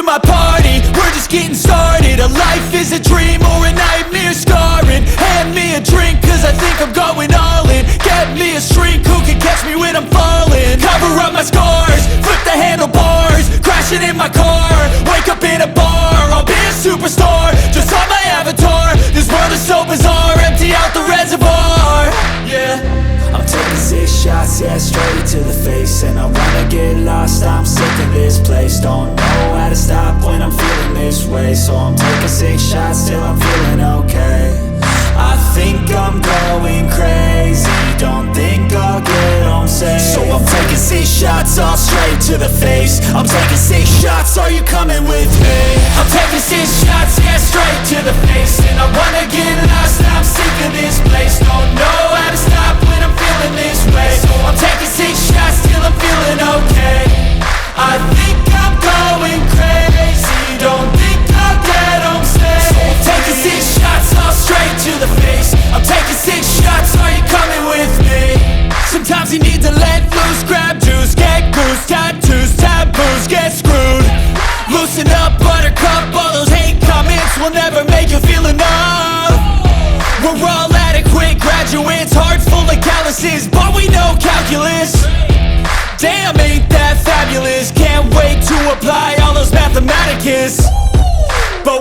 my party, we're just getting started. A life is a dream or a nightmare scarring. Hand me a drink cause I think I'm going all in. Get me a shrink who can catch me when I'm falling. Cover up my scars, flip the handlebars, crashing in my car, wake up in a bar. I'll be a superstar, just on my avatar. This world is so bizarre, empty out the reservoir. Yeah, I'm taking 6 shots, yeah, straight to the face. And I wanna get lost, I'm sick of this place. Don't know how to stop when I'm feeling this way. So I'm taking 6 shots till I'm feeling okay. I think I'm going crazy, don't think I'll get home safe. So I'm taking 6 shots, all straight to the face. I'm taking 6 shots, are you coming with me? I'm taking 6 shots, yeah, straight to the face. And I wanna get lost, I'm sick of this place. Don't know how to stop when I'm feeling this way. So I'm taking 6 shots till I'm feeling okay. I think I'm going crazy, don't think I'll get home safe. So I'm taking 6 shots, all straight to the face. I'm taking 6 shots, are you coming with me? Sometimes you need to let loose, grab juice, get goose, tattoos, taboos, get screwed. Loosen up, buttercup, all those hate comments will never make you feel enough. We're all adequate graduates, hearts full of calluses, but we know calculus. Damn, ain't that fabulous, can't wait to apply all those mathematicus.